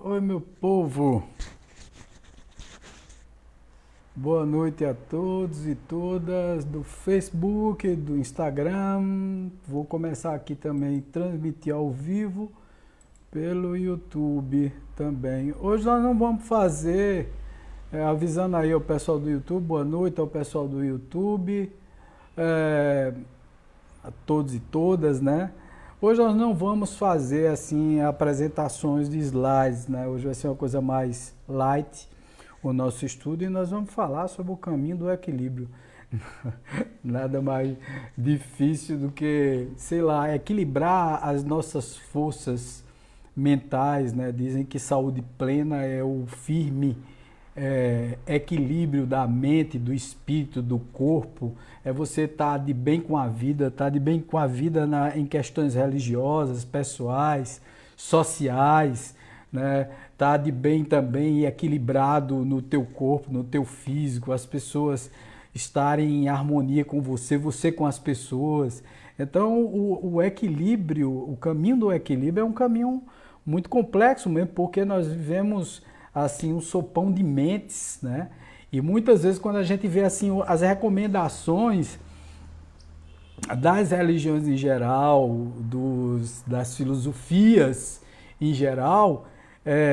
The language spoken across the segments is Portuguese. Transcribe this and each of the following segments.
Oi, meu povo. Boa noite a todos e todas do Facebook, do Instagram. Vou começar aqui também a transmitir ao vivo pelo YouTube também. Hoje nós não vamos fazer, avisando aí ao pessoal do YouTube, boa noite ao pessoal do YouTube, a todos e todas, né? Hoje nós não vamos fazer assim apresentações de slides, né? Hoje vai ser uma coisa mais light o nosso estudo e nós vamos falar sobre o caminho do equilíbrio. Nada mais difícil do que, sei lá, equilibrar as nossas forças mentais, né? Dizem que saúde plena é o firme equilíbrio da mente, do espírito, do corpo, é você estar de bem com a vida, estar de bem com a vida em questões religiosas, pessoais, sociais, né? Estar de bem também e equilibrado no teu corpo, no teu físico, as pessoas estarem em harmonia com você, você com as pessoas. Então, o equilíbrio, o caminho do equilíbrio é um caminho muito complexo mesmo, porque nós vivemos assim um sopão de mentes, né? E muitas vezes quando a gente vê assim as recomendações das religiões em geral, das filosofias em geral,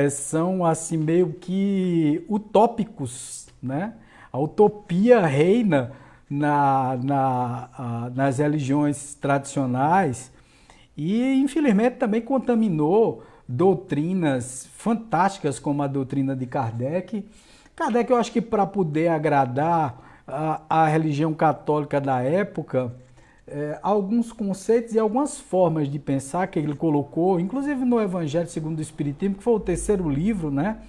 são assim meio que utópicos, né? A utopia reina nas religiões tradicionais e infelizmente também contaminou doutrinas fantásticas como a doutrina de Kardec. Kardec, eu acho que para poder agradar a religião católica da época, alguns conceitos e algumas formas de pensar que ele colocou, inclusive no Evangelho segundo o Espiritismo, que foi o terceiro livro, né?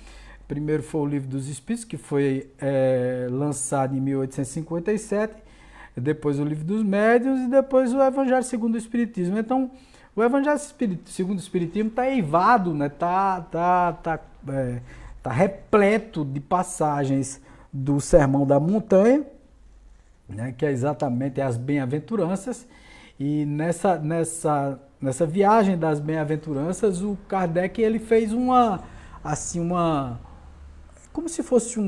Primeiro foi o Livro dos Espíritos, que foi lançado em 1857, depois o Livro dos Médiuns e depois o Evangelho segundo o Espiritismo. Então, o Evangelho segundo o Espiritismo está eivado, né? Tá repleto de passagens do Sermão da Montanha, né? Que é exatamente as bem-aventuranças. E nessa viagem das bem-aventuranças, o Kardec ele fez como se fosse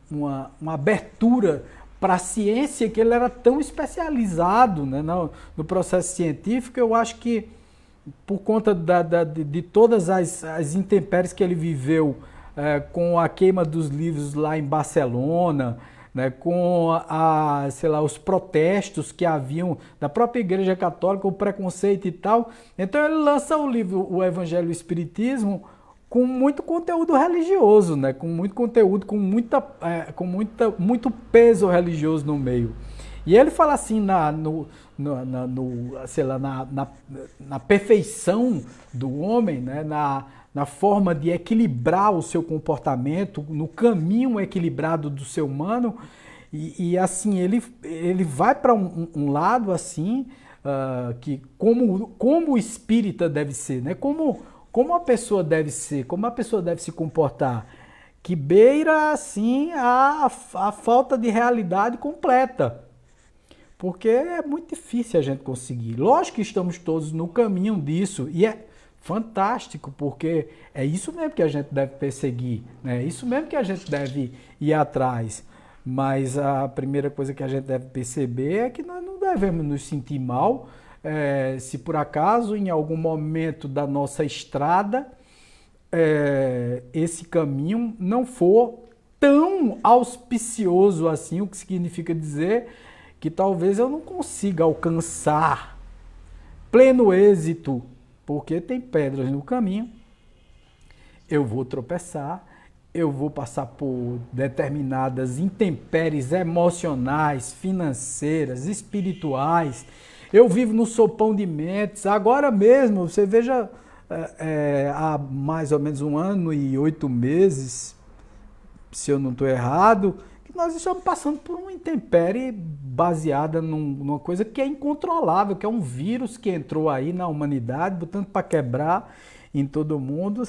uma abertura para a ciência, que ele era tão especializado, né, no processo científico. Eu acho que por conta de todas as intempéries que ele viveu com a queima dos livros lá em Barcelona, né, com sei lá, os protestos que haviam da própria Igreja Católica, o preconceito e tal. Então ele lança o livro O Evangelho e o Espiritismo com muito conteúdo religioso, né? Com muito conteúdo, muito peso religioso no meio. E ele fala assim sei lá, na perfeição do homem, né? Na forma de equilibrar o seu comportamento, no caminho equilibrado do ser humano. E assim, ele vai para um lado assim, que como o espírita deve ser, né? Como a pessoa deve ser, como a pessoa deve se comportar, que beira, assim, a falta de realidade completa. Porque é muito difícil a gente conseguir. Lógico que estamos todos no caminho disso, e é fantástico, porque é isso mesmo que a gente deve perseguir, né? É isso mesmo que a gente deve ir atrás. Mas a primeira coisa que a gente deve perceber é que nós não devemos nos sentir mal, se por acaso em algum momento da nossa estrada esse caminho não for tão auspicioso assim, o que significa dizer que talvez eu não consiga alcançar pleno êxito, porque tem pedras no caminho, eu vou tropeçar, eu vou passar por determinadas intempéries emocionais, financeiras, espirituais. Eu vivo no sopão de mentes. Agora mesmo, você veja, há mais ou menos 1 ano e 8 meses, se eu não estou errado, que nós estamos passando por uma intempérie baseada numa coisa que é incontrolável, que é um vírus que entrou aí na humanidade, botando para quebrar em todo mundo.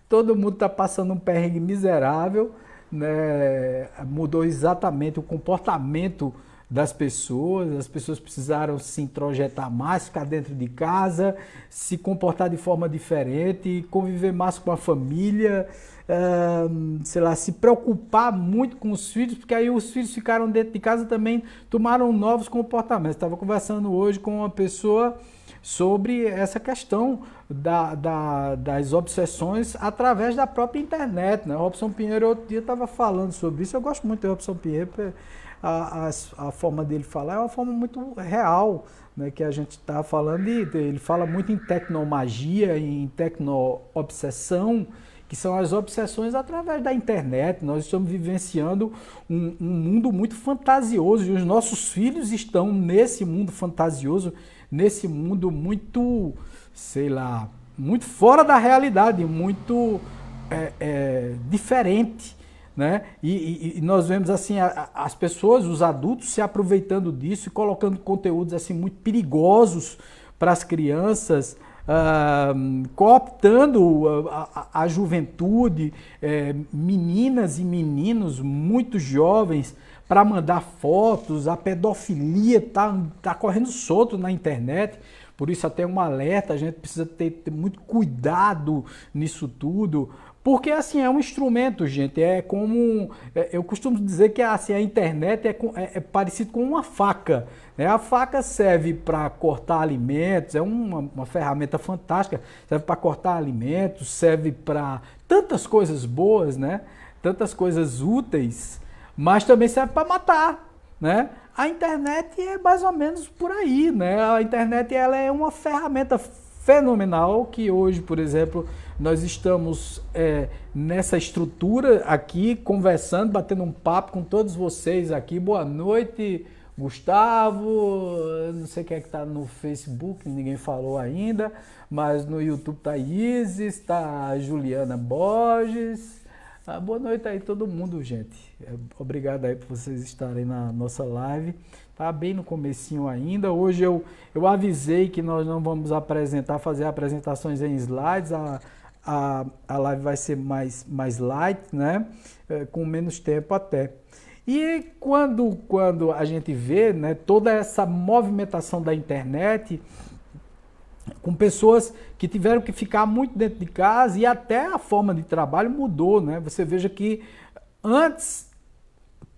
Todo mundo está passando um perrengue miserável, né? Mudou exatamente o comportamento das pessoas, as pessoas precisaram se introjetar mais, ficar dentro de casa, se comportar de forma diferente, conviver mais com a família, sei lá, se preocupar muito com os filhos, porque aí os filhos ficaram dentro de casa também, tomaram novos comportamentos. Estava conversando hoje com uma pessoa sobre essa questão das obsessões através da própria internet, né? O Robson Pinheiro outro dia estava falando sobre isso. Eu gosto muito do Robson Pinheiro, a forma dele falar é uma forma muito real, né? Que a gente está falando, ele fala muito em tecnomagia, em tecno-obsessão, que são as obsessões através da internet. Nós estamos vivenciando um mundo muito fantasioso e os nossos filhos estão nesse mundo fantasioso, nesse mundo muito, sei lá, muito fora da realidade, muito diferente, né? E nós vemos assim as pessoas, os adultos se aproveitando disso e colocando conteúdos assim muito perigosos para as crianças, cooptando a juventude, meninas e meninos muito jovens para mandar fotos. A pedofilia tá correndo solto na internet, por isso até um alerta, a gente precisa ter muito cuidado nisso tudo, porque assim, é um instrumento, gente, eu costumo dizer que assim, a internet é parecido com uma faca, né? A faca serve para cortar alimentos, é uma ferramenta fantástica, serve para cortar alimentos, serve para tantas coisas boas, né? Tantas coisas úteis, mas também serve para matar, né? A internet é mais ou menos por aí, né? A internet ela é uma ferramenta fenomenal que hoje, por exemplo, nós estamos nessa estrutura aqui, conversando, batendo um papo com todos vocês aqui. Boa noite, Gustavo, não sei quem é que está no Facebook, ninguém falou ainda, mas no YouTube está a Isis, está a Juliana Borges. Boa noite aí todo mundo, gente. Obrigado aí por vocês estarem na nossa live. Tá bem no comecinho ainda. Hoje eu avisei que nós não vamos fazer apresentações em slides. A live vai ser mais light, né? Com menos tempo até. E quando a gente vê, né, toda essa movimentação da internet, com pessoas que tiveram que ficar muito dentro de casa e até a forma de trabalho mudou, né? Você veja que antes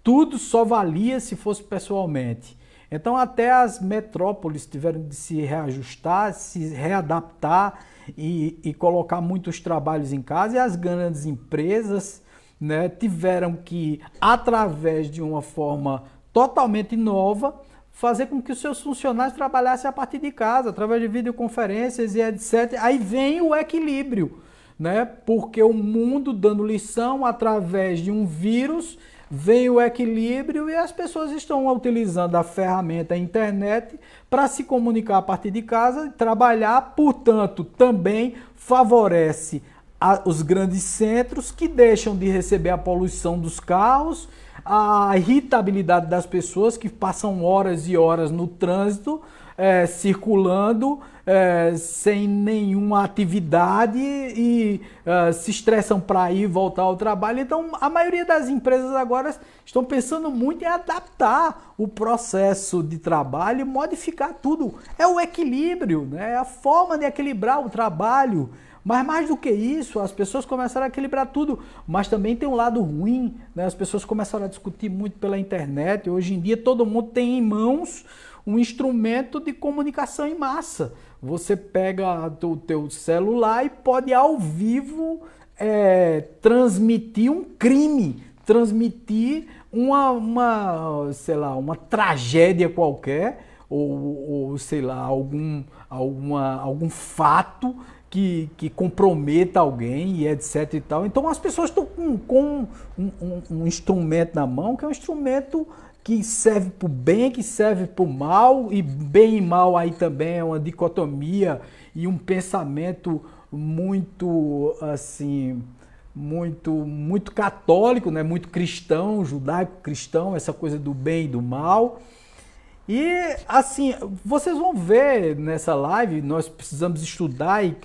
tudo só valia se fosse pessoalmente. Então até as metrópoles tiveram de se reajustar, se readaptar e colocar muitos trabalhos em casa, e as grandes empresas, né, tiveram que, através de uma forma totalmente nova, fazer com que os seus funcionários trabalhassem a partir de casa, através de videoconferências e etc. Aí vem o equilíbrio, né? Porque o mundo dando lição através de um vírus, vem o equilíbrio e as pessoas estão utilizando a ferramenta a internet para se comunicar a partir de casa e trabalhar, portanto, também favorece os grandes centros, que deixam de receber a poluição dos carros, a irritabilidade das pessoas que passam horas e horas no trânsito, circulando, sem nenhuma atividade e se estressam para ir e voltar ao trabalho. Então, a maioria das empresas agora estão pensando muito em adaptar o processo de trabalho e modificar tudo. É o equilíbrio, né? É a forma de equilibrar o trabalho. Mas mais do que isso, as pessoas começaram a equilibrar tudo, mas também tem um lado ruim, né? As pessoas começaram a discutir muito pela internet. Hoje em dia todo mundo tem em mãos um instrumento de comunicação em massa. Você pega o teu celular e pode ao vivo transmitir um crime, transmitir sei lá, uma tragédia qualquer, ou sei lá, algum fato que comprometa alguém e etc e tal. Então as pessoas estão com um instrumento na mão, que é um instrumento que serve para o bem, que serve para o mal, e bem e mal aí também é uma dicotomia e um pensamento muito assim, muito católico, né? Muito cristão, judaico-cristão, essa coisa do bem e do mal. E assim, vocês vão ver nessa live, nós precisamos estudar e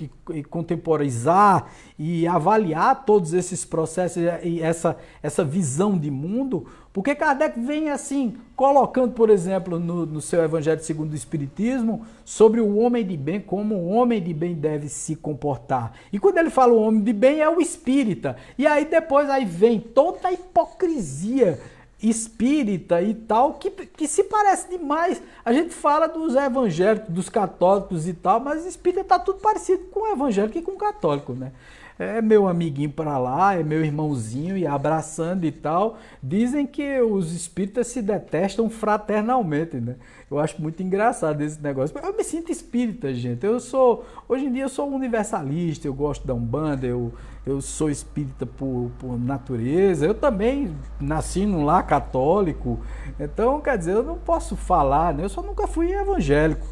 contemporizar e avaliar todos esses processos e essa visão de mundo, porque Kardec vem assim, colocando, por exemplo, no seu Evangelho segundo o Espiritismo, sobre o homem de bem, como o homem de bem deve se comportar. E quando ele fala o homem de bem, é o espírita. E aí depois aí vem toda a hipocrisia espírita e tal, que se parece demais. A gente fala dos evangélicos, dos católicos e tal, mas espírita tá tudo parecido com o evangélico e com o católico, né? É meu amiguinho para lá, é meu irmãozinho e abraçando e tal. Dizem que os espíritas se detestam fraternalmente, né? Eu acho muito engraçado esse negócio. Eu me sinto espírita, gente. Hoje em dia eu sou universalista, eu gosto da Umbanda, eu sou espírita por natureza. Eu também nasci num lar católico. Então, quer dizer, eu não posso falar, né? Eu só nunca fui evangélico.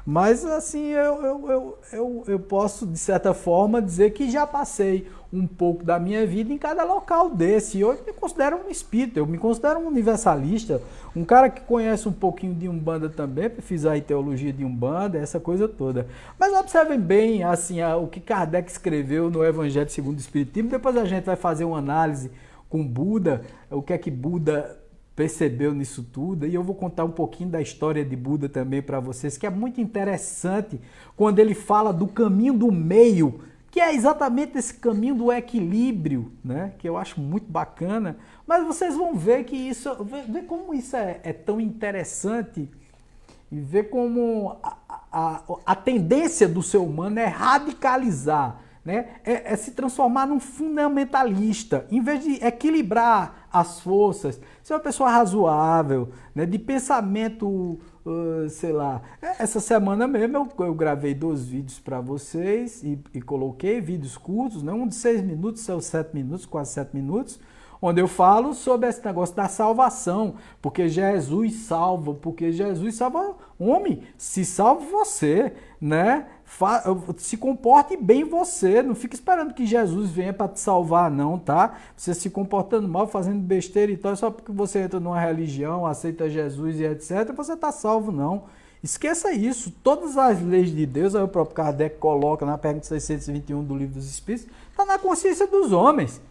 Mas, assim, eu posso, de certa forma, dizer que já passei um pouco da minha vida em cada local desse. E hoje eu me considero um espírita, eu me considero um universalista, um cara que conhece um pouquinho de Umbanda também, fiz aí teologia de Umbanda, essa coisa toda. Mas observem bem, assim, o que Kardec escreveu no Evangelho segundo o Espiritismo. Depois a gente vai fazer uma análise com Buda, o que é que Buda percebeu nisso tudo, e eu vou contar um pouquinho da história de Buda também para vocês, que é muito interessante quando ele fala do caminho do meio, que é exatamente esse caminho do equilíbrio, né? Que eu acho muito bacana, mas vocês vão ver que isso, ver como isso é tão interessante e ver como a tendência do ser humano é radicalizar, né? É se transformar num fundamentalista, em vez de equilibrar as forças, ser uma pessoa razoável, né? De pensamento, sei lá. Essa semana mesmo eu gravei 2 vídeos para vocês e coloquei vídeos curtos, né? Um de 6 minutos, 7 minutos, quase 7 minutos, onde eu falo sobre esse negócio da salvação, porque Jesus salva homem, se salva você, né? Se comporte bem você, não fique esperando que Jesus venha para te salvar não, tá? Você se comportando mal, fazendo besteira e tal, só porque você entra numa religião, aceita Jesus e etc, você tá salvo não. Esqueça isso, todas as leis de Deus, aí o próprio Kardec coloca na pergunta 621 do Livro dos Espíritos, tá na consciência dos homens.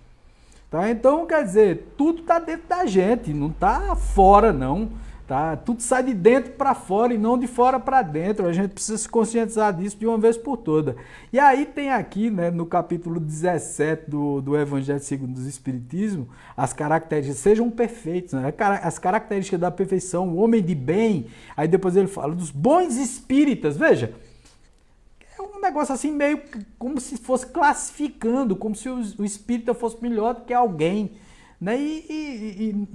Tá? Então, quer dizer, tudo está dentro da gente, não está fora não, tá? Tudo sai de dentro para fora e não de fora para dentro, a gente precisa se conscientizar disso de uma vez por toda. E aí tem aqui, né, no capítulo 17 do Evangelho segundo o Espiritismo, as características, sejam perfeitos, né? As características da perfeição, o homem de bem, aí depois ele fala dos bons espíritas, veja, um negócio assim meio como se fosse classificando, como se o espírita fosse melhor do que alguém, né? E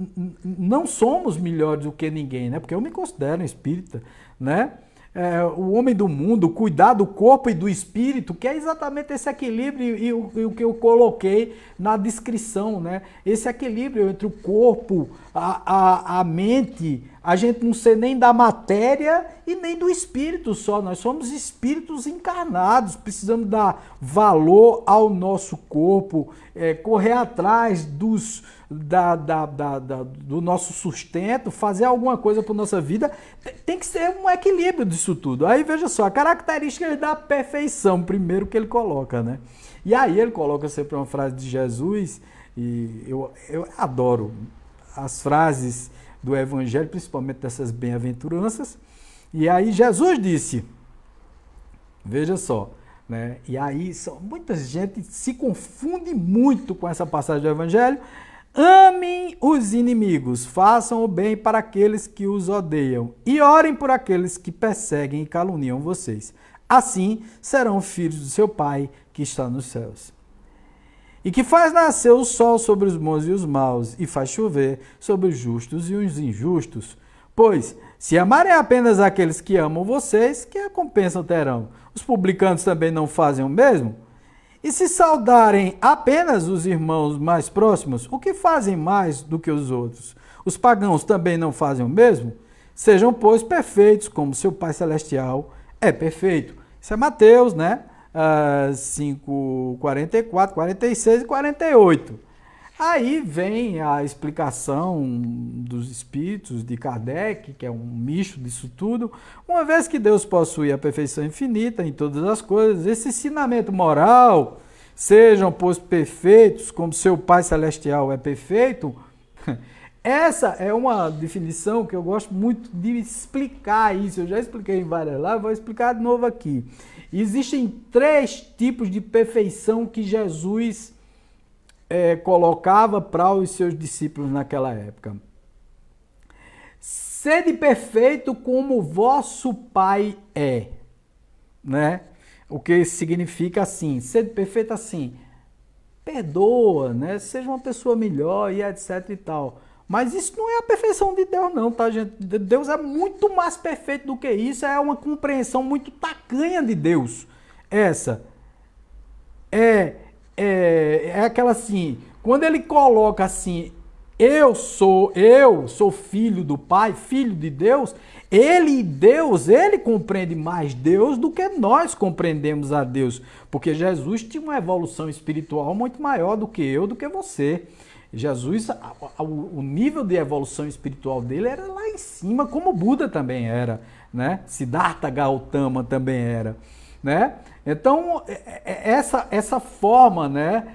não somos melhores do que ninguém, né? Porque eu me considero um espírita, né? O homem do mundo, cuidar do corpo e do espírito, que é exatamente esse equilíbrio e o que eu coloquei na descrição, né? Esse equilíbrio entre o corpo, a mente, a gente não ser nem da matéria e nem do espírito só, nós somos espíritos encarnados, precisamos dar valor ao nosso corpo, correr atrás do nosso sustento, fazer alguma coisa para nossa vida, tem que ser um equilíbrio disso tudo. Aí veja só, a característica da perfeição, primeiro que ele coloca, né? E aí ele coloca sempre uma frase de Jesus, e eu adoro as frases do Evangelho, principalmente dessas bem-aventuranças. E aí Jesus disse, veja só, né? E aí muita gente se confunde muito com essa passagem do Evangelho. Amem os inimigos, façam o bem para aqueles que os odeiam e orem por aqueles que perseguem e caluniam vocês. Assim serão filhos do seu Pai que está nos céus. E que faz nascer o sol sobre os bons e os maus, e faz chover sobre os justos e os injustos. Pois, se amarem apenas aqueles que amam vocês, que recompensa terão? Os publicanos também não fazem o mesmo? E se saudarem apenas os irmãos mais próximos, o que fazem mais do que os outros? Os pagãos também não fazem o mesmo? Sejam, pois, perfeitos, como seu Pai Celestial é perfeito. Isso é Mateus, né? 5, 44, 46 e 48. Aí vem a explicação dos espíritos de Kardec, que é um misto disso tudo. Uma vez que Deus possui a perfeição infinita em todas as coisas, esse ensinamento moral, sejam, pois, perfeitos, como seu Pai Celestial é perfeito, essa é uma definição que eu gosto muito de explicar isso. Eu já expliquei em várias lives, vou explicar de novo aqui. Existem 3 tipos de perfeição que Jesus colocava para os seus discípulos naquela época. Sede perfeito como vosso Pai é, né? O que significa assim, sede perfeito assim, perdoa, né? Seja uma pessoa melhor e etc e tal. Mas isso não é a perfeição de Deus não, tá, gente? Deus é muito mais perfeito do que isso, é uma compreensão muito tacanha de Deus. Essa é aquela assim, quando ele coloca assim, eu sou filho do Pai, filho de Deus, ele compreende mais Deus do que nós compreendemos a Deus, porque Jesus tinha uma evolução espiritual muito maior do que eu, do que você. Jesus, o nível de evolução espiritual dele era lá em cima, como Buda também era, né? Siddhartha Gautama também era, né? Então, essa forma, né?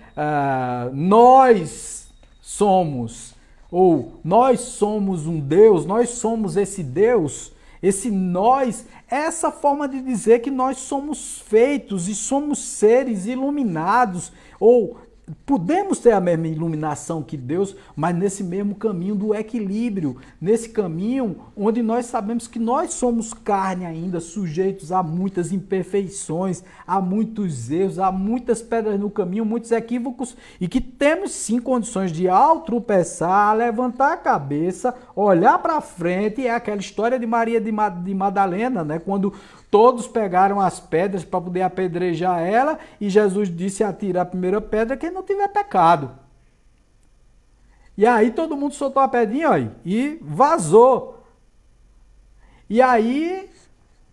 Nós somos um Deus, nós somos esse Deus, esse nós, essa forma de dizer que nós somos feitos e somos seres iluminados, ou podemos ter a mesma iluminação que Deus, mas nesse mesmo caminho do equilíbrio, nesse caminho onde nós sabemos que nós somos carne ainda, sujeitos a muitas imperfeições, a muitos erros, a muitas pedras no caminho, muitos equívocos, e que temos sim condições de ao tropeçar, levantar a cabeça, olhar para frente. É aquela história de Maria de Madalena, né? Quando todos pegaram as pedras para poder apedrejar ela e Jesus disse: atira a primeira pedra quem não tiver pecado. E aí todo mundo soltou a pedrinha, ó, e vazou. E aí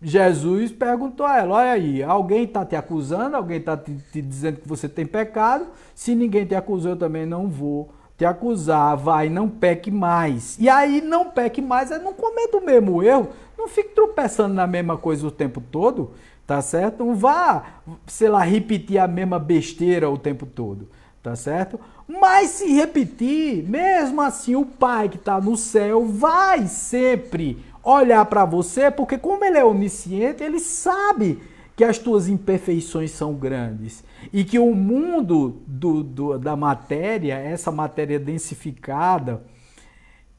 Jesus perguntou a ela: olha aí, alguém está te acusando? Alguém está te dizendo que você tem pecado? Se ninguém te acusou, eu também não vou te acusar. Vai, não peque mais. E aí não peque mais é não cometa o mesmo erro. Não fique tropeçando na mesma coisa o tempo todo, tá certo? Não vá, sei lá, repetir a mesma besteira o tempo todo, tá certo? Mas se repetir, mesmo assim o Pai que está no céu vai sempre olhar para você, porque como ele é onisciente, ele sabe que as tuas imperfeições são grandes e que o mundo da matéria, essa matéria densificada,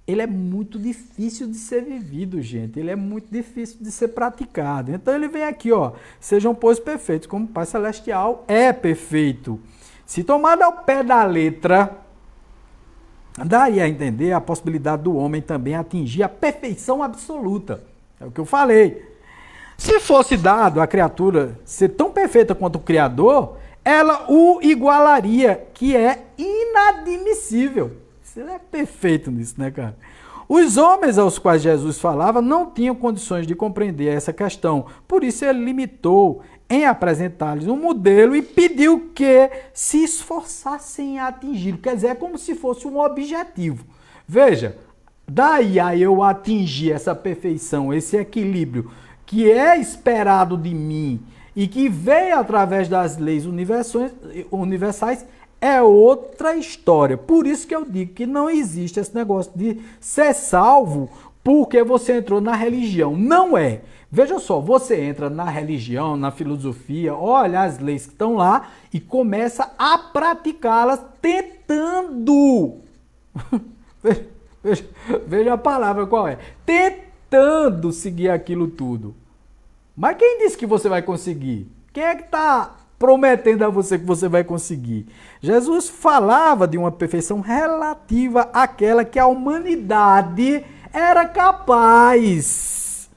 ele é muito difícil de ser vivido, gente. Ele é muito difícil de ser praticado. Então ele vem aqui, ó, sejam pois perfeitos, como o Pai Celestial é perfeito. Se tomado ao pé da letra, daria a entender a possibilidade do homem também atingir a perfeição absoluta. É o que eu falei. Se fosse dado à criatura ser tão perfeita quanto o Criador, ela o igualaria, que é inadmissível. Ele é perfeito nisso, né, cara? Os homens aos quais Jesus falava não tinham condições de compreender essa questão. Por isso ele limitou em apresentar-lhes um modelo e pediu que se esforçassem a atingi-lo. Quer dizer, é como se fosse um objetivo. Veja, daí a eu atingir essa perfeição, esse equilíbrio que é esperado de mim e que veio através das leis universais, é outra história. Por isso que eu digo que não existe esse negócio de ser salvo porque você entrou na religião. Não é. Veja só, você entra na religião, na filosofia, olha as leis que estão lá e começa a praticá-las tentando. Veja a palavra qual é. Tentando seguir aquilo tudo. Mas quem disse que você vai conseguir? Quem é que está prometendo a você que você vai conseguir? Jesus falava de uma perfeição relativa àquela que a humanidade era capaz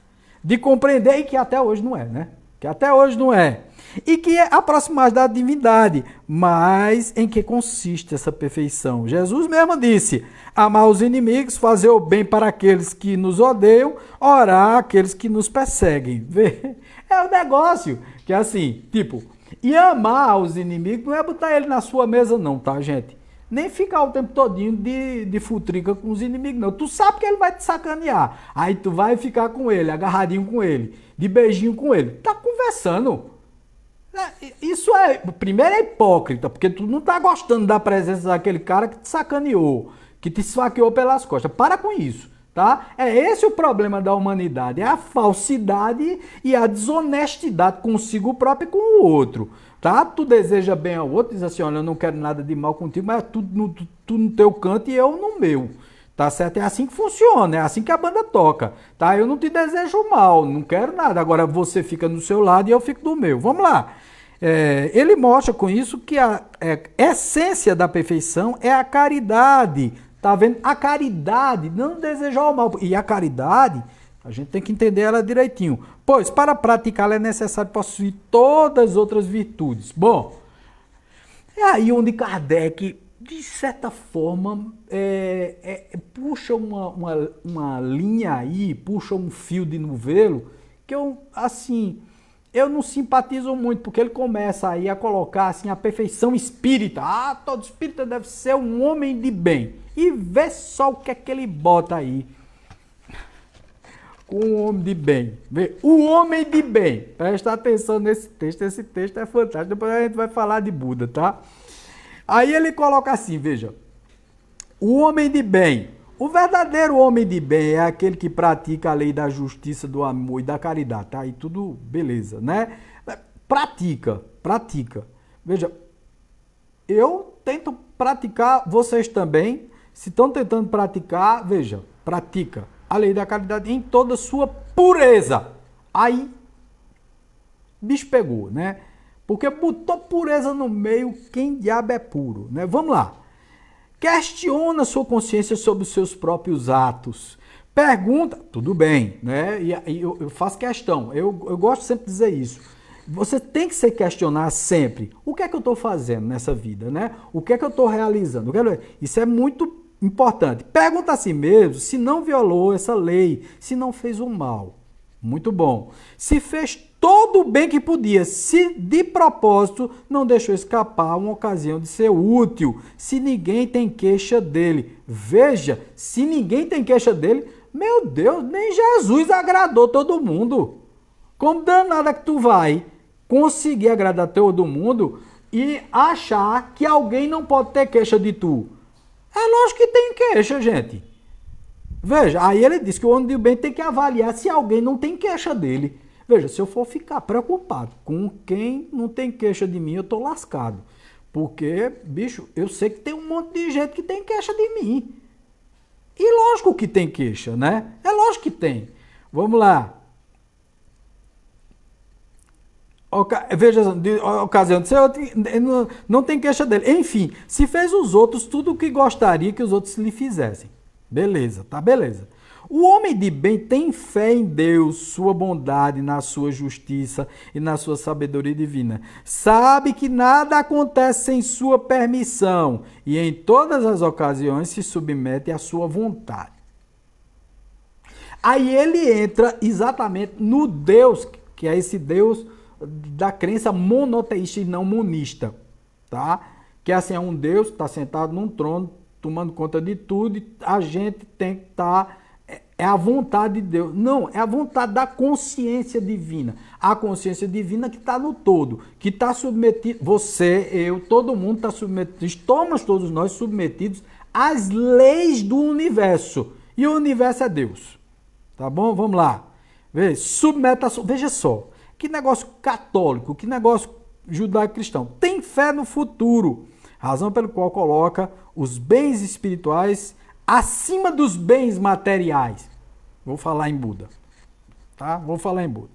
de compreender e que até hoje não é, né? Que até hoje não é. E que é aproximar da divindade. Mas em que consiste essa perfeição? Jesus mesmo disse: amar os inimigos, fazer o bem para aqueles que nos odeiam, orar aqueles que nos perseguem. É um negócio que é assim, tipo, e amar os inimigos não é botar ele na sua mesa não, tá, gente? Nem ficar o tempo todinho de futrica com os inimigos, não. Tu sabe que ele vai te sacanear. Aí tu vai ficar com ele, agarradinho com ele, de beijinho com ele. Tá conversando. Isso primeiro é hipócrita, porque tu não tá gostando da presença daquele cara que te sacaneou, que te esfaqueou pelas costas. Para com isso, tá? É esse o problema da humanidade, é a falsidade e a desonestidade consigo próprio e com o outro, tá? Tu deseja bem ao outro, diz assim, olha, eu não quero nada de mal contigo, mas tu no teu canto e eu no meu. Tá certo? É assim que funciona, é assim que a banda toca, tá? Eu não te desejo mal, não quero nada. Agora você fica do seu lado e eu fico do meu. Vamos lá. Ele mostra com isso que a essência da perfeição é a caridade. Tá vendo? A caridade, não desejar o mal. E a caridade, a gente tem que entender ela direitinho. Pois, para praticá-la é necessário possuir todas as outras virtudes. Bom, é aí onde Kardec, de certa forma, puxa uma linha aí, puxa um fio de novelo, que eu não simpatizo muito, porque ele começa aí a colocar assim, a perfeição espírita. Ah, todo espírita deve ser um homem de bem. E vê só o que é que ele bota aí com o homem de bem. Vê, o homem de bem. Presta atenção nesse texto, esse texto é fantástico. Depois a gente vai falar de Buda, tá? Aí ele coloca assim, veja, o homem de bem. O verdadeiro homem de bem é aquele que pratica a lei da justiça, do amor e da caridade, tá? Aí tudo beleza, né? Pratica. Veja, eu tento praticar, vocês também, se estão tentando praticar, veja, pratica a lei da caridade em toda a sua pureza. Aí, bicho pegou, né? Porque botou pureza no meio, quem diabo é puro, né? Vamos lá. Questiona sua consciência sobre os seus próprios atos. Pergunta, tudo bem, né? E eu faço questão, eu gosto sempre de dizer isso. Você tem que se questionar sempre. O que é que eu estou fazendo nessa vida, né? O que é que eu estou realizando? Isso é muito importante. Pergunta a si mesmo se não violou essa lei, se não fez o mal. Muito bom. Se fez todo o bem que podia, se de propósito não deixou escapar uma ocasião de ser útil, se ninguém tem queixa dele. Veja, se ninguém tem queixa dele, meu Deus, nem Jesus agradou todo mundo. Como danada que tu vai conseguir agradar todo mundo e achar que alguém não pode ter queixa de tu? É lógico que tem queixa, gente. Veja, aí ele diz que o homem de bem tem que avaliar se alguém não tem queixa dele. Veja, se eu for ficar preocupado com quem não tem queixa de mim, eu tô lascado. Porque, bicho, eu sei que tem um monte de gente que tem queixa de mim. E lógico que tem queixa, né? É lógico que tem. Vamos lá. Veja, de ocasião de ser outro, não tem queixa dele. Enfim, se fez os outros tudo o que gostaria que os outros lhe fizessem. Beleza, tá beleza. O homem de bem tem fé em Deus, sua bondade, na sua justiça e na sua sabedoria divina. Sabe que nada acontece sem sua permissão e em todas as ocasiões se submete à sua vontade. Aí ele entra exatamente no Deus, que é esse Deus da crença monoteísta e não monista, tá? Que assim é um Deus que está sentado num trono, tomando conta de tudo, e a gente tem que estar... É a vontade de Deus. Não, é a vontade da consciência divina. A consciência divina que está no todo, que está submetido, você, eu, todo mundo está submetido, estamos todos nós submetidos às leis do universo. E o universo é Deus. Tá bom? Vamos lá. Veja só, que negócio católico, que negócio judaico-cristão. Tem fé no futuro. Razão pelo qual coloca os bens espirituais acima dos bens materiais. Vou falar em Buda. Tá? Vou falar em Buda.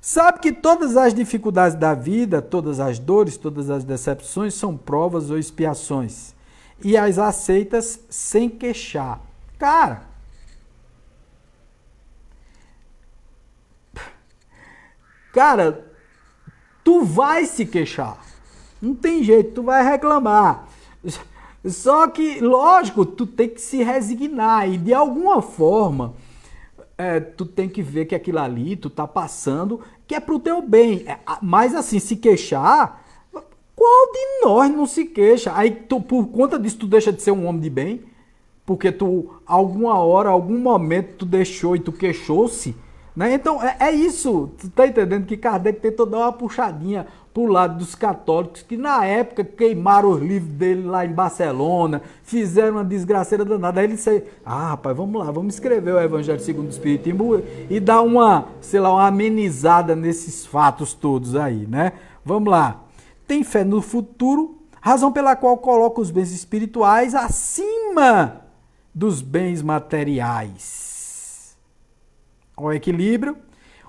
Sabe que todas as dificuldades da vida, todas as dores, todas as decepções são provas ou expiações. E as aceitas sem queixar. Cara, tu vai se queixar. Não tem jeito, tu vai reclamar. Só que, lógico, tu tem que se resignar e de alguma forma tu tem que ver que aquilo ali tu tá passando que é pro teu bem. Mas assim, se queixar, Qual de nós não se queixa? Aí, por conta disso, tu deixa de ser um homem de bem? Porque tu, alguma hora, algum momento, tu deixou e tu queixou-se? Né? Então, é isso. Tu tá entendendo que Kardec tentou dar uma puxadinha pro lado dos católicos, que na época queimaram os livros dele lá em Barcelona, fizeram uma desgraceira danada. Aí ele disse, rapaz, vamos lá, vamos escrever o Evangelho segundo o Espiritismo e dar uma, sei lá, uma amenizada nesses fatos todos aí, né? Vamos lá. Tem fé no futuro, razão pela qual coloca os bens espirituais acima dos bens materiais. O equilíbrio.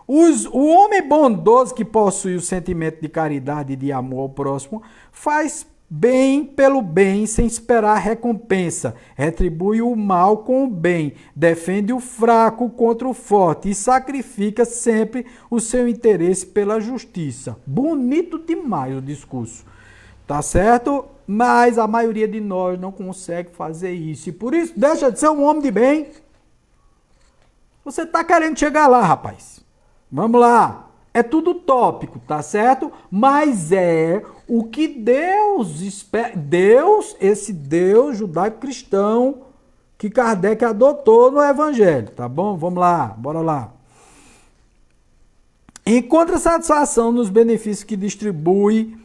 O homem bondoso que possui o sentimento de caridade e de amor ao próximo faz bem pelo bem sem esperar recompensa, retribui o mal com o bem, defende o fraco contra o forte e sacrifica sempre o seu interesse pela justiça. Bonito demais o discurso, tá certo? Mas a maioria de nós não consegue fazer isso e por isso deixa de ser um homem de bem. Você tá querendo chegar lá, rapaz. Vamos lá. É tudo tópico, tá certo? Mas é o que Deus espera. Esse Deus judaico-cristão que Kardec adotou no Evangelho, tá bom? Vamos lá, bora lá. Encontra satisfação nos benefícios que distribui,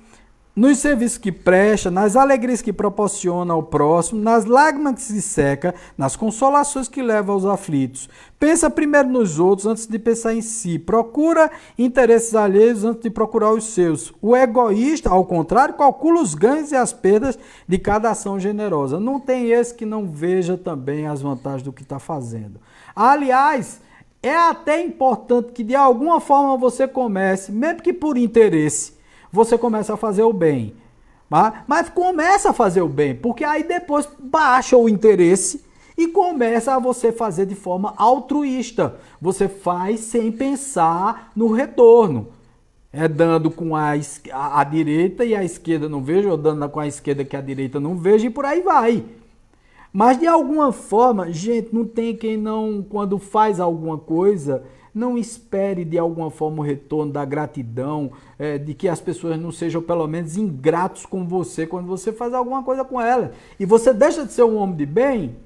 nos serviços que presta, nas alegrias que proporciona ao próximo, nas lágrimas que se seca, nas consolações que leva aos aflitos. Pensa primeiro nos outros antes de pensar em si. Procura interesses alheios antes de procurar os seus. O egoísta, ao contrário, calcula os ganhos e as perdas de cada ação generosa. Não tem esse que não veja também as vantagens do que está fazendo. Aliás, é até importante que de alguma forma você comece, mesmo que por interesse, você começa a fazer o bem. Mas começa a fazer o bem, porque aí depois baixa o interesse e começa a você fazer de forma altruísta. Você faz sem pensar no retorno. É dando com a direita e a esquerda não vejo, ou dando com a esquerda que a direita não vejo e por aí vai. Mas de alguma forma, gente, não tem quem não, quando faz alguma coisa, não espere de alguma forma o retorno da gratidão, de que as pessoas não sejam pelo menos ingratos com você quando você faz alguma coisa com ela. E você deixa de ser um homem de bem,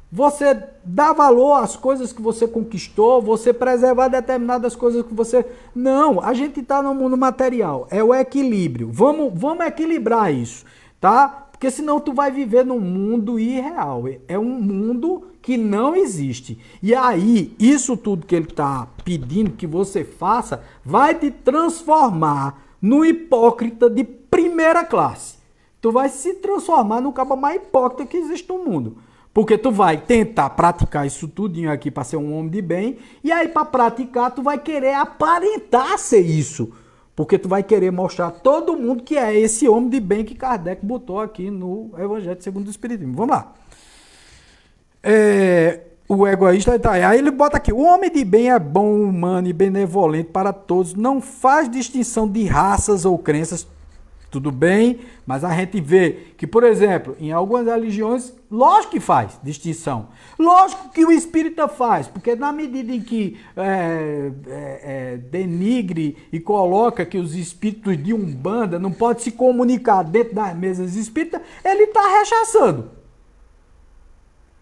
você dá valor às coisas que você conquistou, você preservar determinadas coisas que você... Não, a gente está no mundo material, é o equilíbrio. Vamos equilibrar isso, tá? Porque senão tu vai viver num mundo irreal. É um mundo que não existe. E aí, isso tudo que ele está pedindo que você faça, vai te transformar no hipócrita de primeira classe. Tu vai se transformar no cabo mais hipócrita que existe no mundo. Porque tu vai tentar praticar isso tudinho aqui para ser um homem de bem. E aí, para praticar, tu vai querer aparentar ser isso. Porque tu vai querer mostrar a todo mundo que é esse homem de bem que Kardec botou aqui no Evangelho segundo o Espiritismo. Vamos lá. O egoísta, tá, aí ele bota aqui, o homem de bem é bom, humano e benevolente para todos, não faz distinção de raças ou crenças, tudo bem, mas a gente vê que, por exemplo, em algumas religiões, lógico que faz distinção. Lógico que o espírita faz, porque na medida em que denigre e coloca que os espíritos de Umbanda não podem se comunicar dentro das mesas espíritas, ele está rechaçando.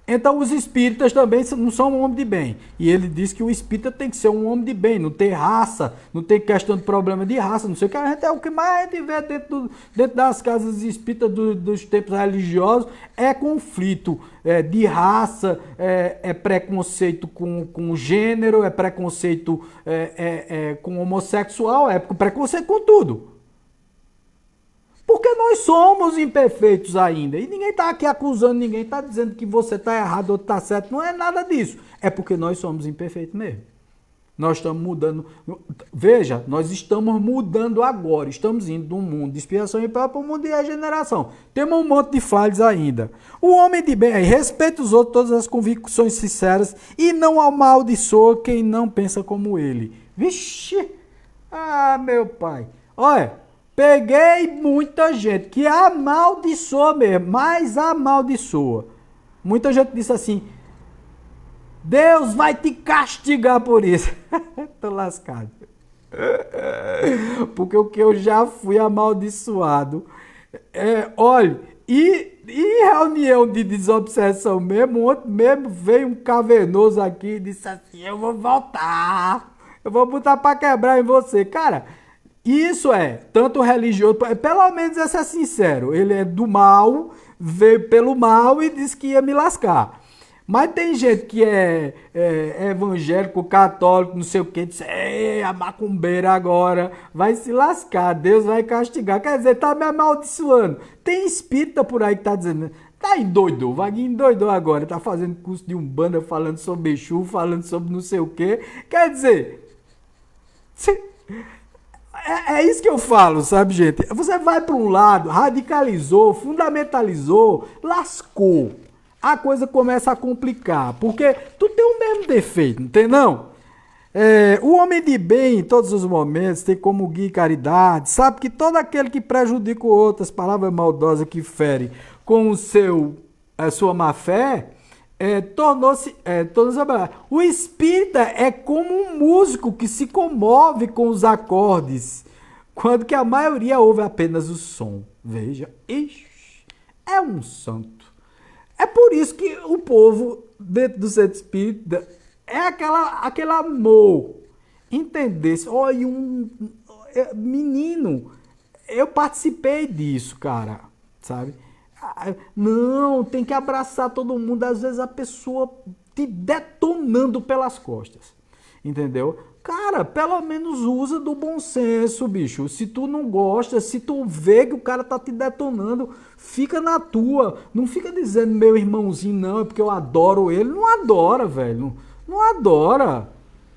Então os espíritas também não são um homem de bem. E ele diz que o espírita tem que ser um homem de bem, não ter raça, não ter questão de problema de raça, não sei o que. É o que mais a gente vê dentro das casas espíritas dos tempos religiosos, é conflito de raça, é preconceito com gênero, é preconceito com homossexual, é preconceito com tudo. Porque nós somos imperfeitos ainda. E ninguém está aqui acusando, ninguém está dizendo que você está errado ou está certo. Não é nada disso. É porque nós somos imperfeitos mesmo. Nós estamos mudando. Veja, nós estamos mudando agora. Estamos indo de um mundo de expiação e para o mundo de regeneração. Temos um monte de falhas ainda. O homem de bem respeita os outros, todas as convicções sinceras e não amaldiçoa quem não pensa como ele. Vixe! Ah, meu pai. Olha. Peguei muita gente que amaldiçoa mesmo, mas amaldiçoa. Muita gente disse assim, Deus vai te castigar por isso. Tô lascado. Porque o que eu já fui amaldiçoado. Olha, e reunião de desobsessão mesmo, ontem mesmo veio um cavernoso aqui e disse assim, eu vou voltar, eu vou botar pra quebrar em você. Cara, isso é tanto religioso, pelo menos esse é sincero, ele é do mal, veio pelo mal e disse que ia me lascar. Mas tem gente que é evangélico, católico, não sei o que, diz, a macumbeira agora vai se lascar, Deus vai castigar. Quer dizer, tá me amaldiçoando. Tem espírita por aí que tá dizendo, tá endoidou, Vaguinho endoidou agora, tá fazendo curso de Umbanda, falando sobre Exu, falando sobre não sei o que. Quer dizer, é isso que eu falo, sabe, gente? Você vai para um lado, radicalizou, fundamentalizou, lascou. A coisa começa a complicar, porque tu tem o mesmo defeito, não tem não? O homem de bem, em todos os momentos, tem como guia e caridade, sabe que todo aquele que prejudica o outro, as palavras maldosas que fere com a sua má fé, tornou-se. O espírita é como um músico que se comove com os acordes, quando que a maioria ouve apenas o som. Veja, é um santo. É por isso que o povo, dentro do centro espírita, é aquele amor. Entendesse? Olha, menino, eu participei disso, cara, sabe? Não, tem que abraçar todo mundo. Às vezes a pessoa te detonando pelas costas, entendeu? Cara, pelo menos usa do bom senso, bicho. Se tu não gosta, se tu vê que o cara tá te detonando, fica na tua. Não fica dizendo meu irmãozinho, não, é porque eu adoro ele. Não adora, velho. Não adora.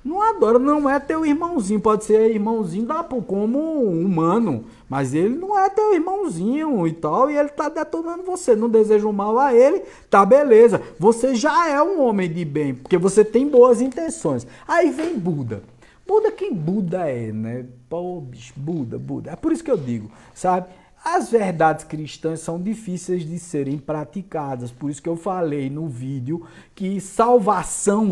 Não adora, não é teu irmãozinho. Pode ser irmãozinho como humano, mas ele não é teu irmãozinho e tal, e ele tá detonando você. Não deseja o mal a ele, tá beleza. Você já é um homem de bem, porque você tem boas intenções. Aí vem Buda. Buda, quem Buda é, né? Pô, bicho, Buda. É por isso que eu digo, sabe? As verdades cristãs são difíceis de serem praticadas, por isso que eu falei no vídeo que salvação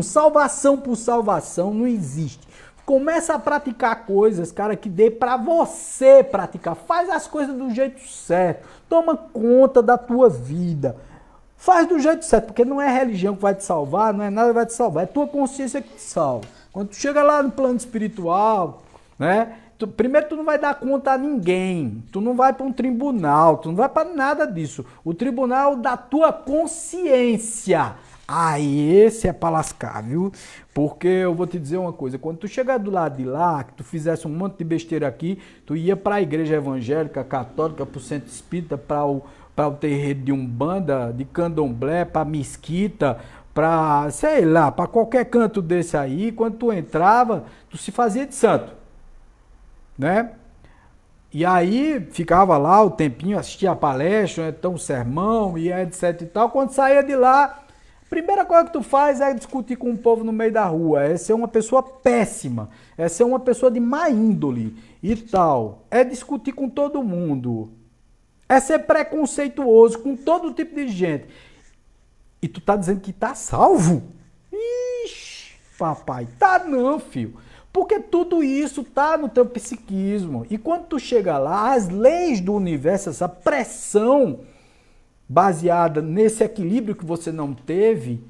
por salvação não existe. Começa a praticar coisas, cara, que dê pra você praticar. Faz as coisas do jeito certo, toma conta da tua vida. Faz do jeito certo, porque não é a religião que vai te salvar, não é nada que vai te salvar, é tua consciência que te salva. Quando tu chega lá no plano espiritual, né? Primeiro, tu não vai dar conta a ninguém, tu não vai para um tribunal, tu não vai para nada disso. O tribunal da tua consciência. Aí esse é para lascar, viu? Porque eu vou te dizer uma coisa, quando tu chegar do lado de lá, que tu fizesse um monte de besteira aqui, tu ia para a igreja evangélica, católica, para o centro espírita, para o terreiro de Umbanda, de Candomblé, para mesquita, para, sei lá, para qualquer canto desse aí, quando tu entrava, tu se fazia de santo. Né? E aí ficava lá o tempinho, assistia a palestra, então o sermão e etc e tal. Quando saía de lá, a primeira coisa que tu faz é discutir com o povo no meio da rua. É ser uma pessoa péssima, é ser uma pessoa de má índole e tal. É discutir com todo mundo, é ser preconceituoso com todo tipo de gente. E tu tá dizendo que tá salvo? Ixi, papai, tá não, filho. Porque tudo isso tá no teu psiquismo. E quando tu chega lá, as leis do universo, essa pressão baseada nesse equilíbrio que você não teve,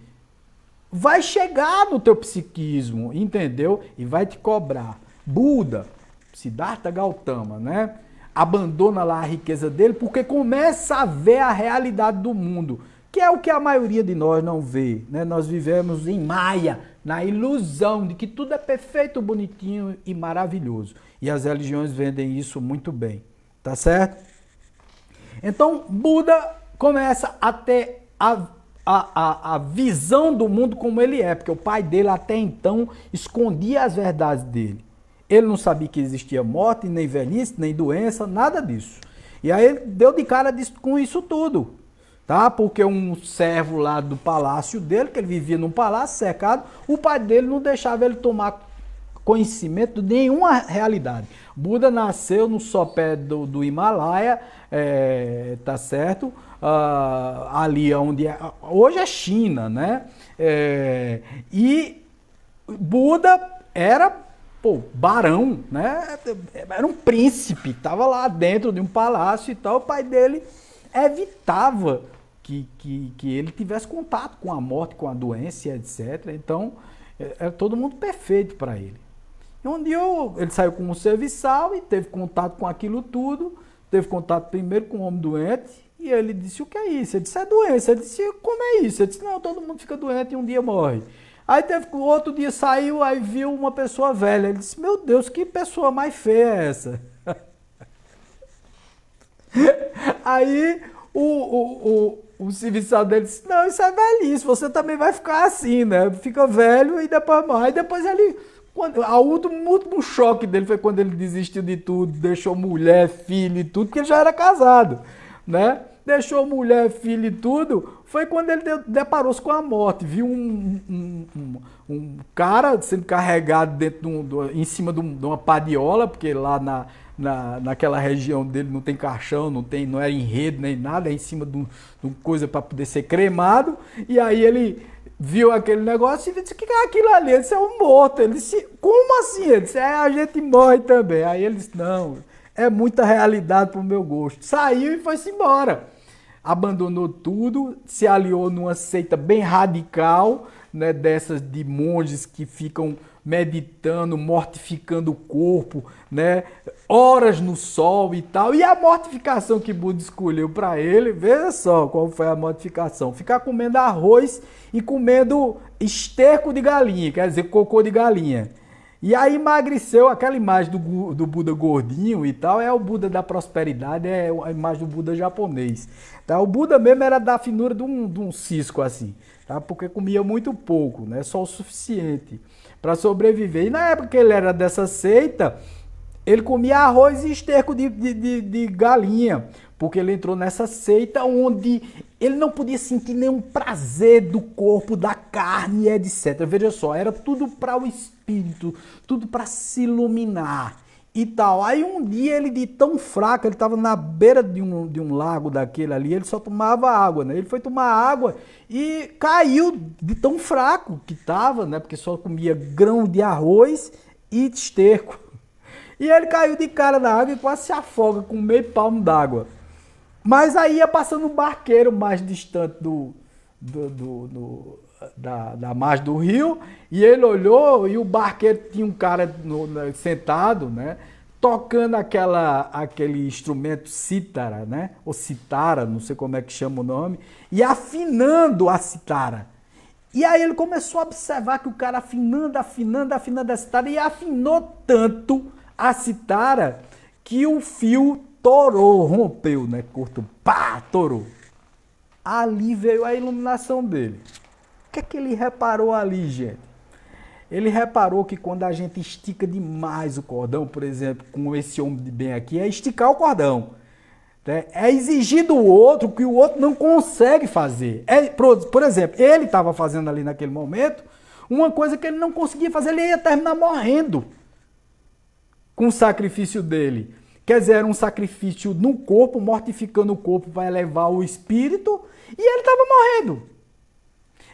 vai chegar no teu psiquismo, entendeu? E vai te cobrar. Buda, Siddhartha Gautama, né? Abandona lá a riqueza dele porque começa a ver a realidade do mundo, que é o que a maioria de nós não vê, né? Nós vivemos em Maia, na ilusão de que tudo é perfeito, bonitinho e maravilhoso. E as religiões vendem isso muito bem, tá certo? Então, Buda começa a ter a visão do mundo como ele é, porque o pai dele até então escondia as verdades dele. Ele não sabia que existia morte, nem velhice, nem doença, nada disso. E aí ele deu de cara com isso tudo. Tá? Porque um servo lá do palácio dele, que ele vivia num palácio cercado, o pai dele não deixava ele tomar conhecimento de nenhuma realidade. Buda nasceu no sopé do Himalaia, tá certo? Ali onde hoje é China, né? E Buda era pô, barão, né? Era um príncipe, estava lá dentro de um palácio e tal. O pai dele evitava que ele tivesse contato com a morte, com a doença, etc. Então, era todo mundo perfeito para ele. E um dia ele saiu como serviçal e teve contato com aquilo tudo, teve contato primeiro com o homem doente, e ele disse, o que é isso? Ele disse, é doença. Ele disse, como é isso? Ele disse, não, todo mundo fica doente e um dia morre. Aí teve o outro dia saiu, aí viu uma pessoa velha. Ele disse, meu Deus, que pessoa mais feia é essa? Aí o serviçal dele disse, não, isso é velhice, você também vai ficar assim, né? Fica velho e depois morre. Aí depois ele, o último choque dele foi quando ele desistiu de tudo, deixou mulher, filho e tudo, porque ele já era casado, né? Deixou mulher, filho e tudo, foi quando ele deparou-se com a morte. Viu um cara sendo carregado em cima de uma padiola, porque lá naquela região dele não tem caixão, não era enredo nem nada, é em cima de uma coisa para poder ser cremado. E aí ele viu aquele negócio e disse, o que é aquilo ali? Ele disse, é um morto. Ele disse, como assim? Ele disse, a gente morre também. Aí ele disse, não, é muita realidade pro meu gosto. Saiu e foi-se embora. Abandonou tudo, se aliou numa seita bem radical, né, dessas de monges que ficam meditando, mortificando o corpo, né, horas no sol e tal. E a mortificação que Buda escolheu para ele, veja só qual foi a mortificação: ficar comendo arroz e comendo esterco de galinha, quer dizer, cocô de galinha. E aí emagreceu. Aquela imagem do Buda gordinho e tal, é o Buda da prosperidade, é a imagem do Buda japonês. Tá? O Buda mesmo era da finura de um cisco assim, tá? Porque comia muito pouco, né? Só o suficiente para sobreviver. E na época que ele era dessa seita, ele comia arroz e esterco de galinha, porque ele entrou nessa seita onde ele não podia sentir nenhum prazer do corpo, da carne, etc. Veja só, era tudo para o espírito, tudo para se iluminar e tal. Aí um dia ele, de tão fraco, ele estava na beira de um lago daquele ali, ele só tomava água, né? Ele foi tomar água e caiu de tão fraco que estava, né? Porque só comia grão de arroz e esterco. E ele caiu de cara na água e quase se afoga com meio palmo d'água. Mas aí ia passando um barqueiro mais distante da margem do rio, e ele olhou e o barqueiro tinha um cara sentado, né, tocando aquele instrumento cítara, né, ou citara, não sei como é que chama o nome, e afinando a citara. E aí ele começou a observar que o cara afinando a citara, e afinou tanto a citara que o fio torou, rompeu, né? Cortou, pá, torou. Ali veio a iluminação dele. O que é que ele reparou ali, gente? Ele reparou que quando a gente estica demais o cordão, por exemplo, com esse homem de bem aqui, é esticar o cordão. Né? É exigir do outro que o outro não consegue fazer. Por exemplo, ele estava fazendo ali naquele momento uma coisa que ele não conseguia fazer, ele ia terminar morrendo com o sacrifício dele. Quer dizer, era um sacrifício no corpo, mortificando o corpo para elevar o espírito, e ele estava morrendo.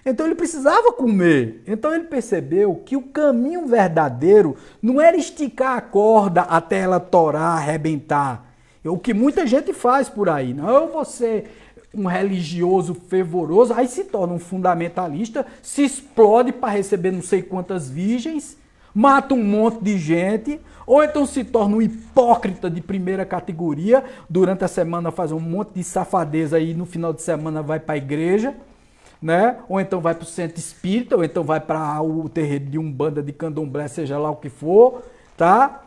Então ele precisava comer. Então ele percebeu que o caminho verdadeiro não era esticar a corda até ela torar, arrebentar. O que muita gente faz por aí. Não, eu vou ser um religioso fervoroso, aí se torna um fundamentalista, se explode para receber não sei quantas virgens, mata um monte de gente, ou então se torna um hipócrita de primeira categoria, durante a semana faz um monte de safadeza e no final de semana vai para a igreja, né? Ou então vai para o centro espírita, ou então vai para o terreiro de umbanda, de candomblé, seja lá o que for, tá?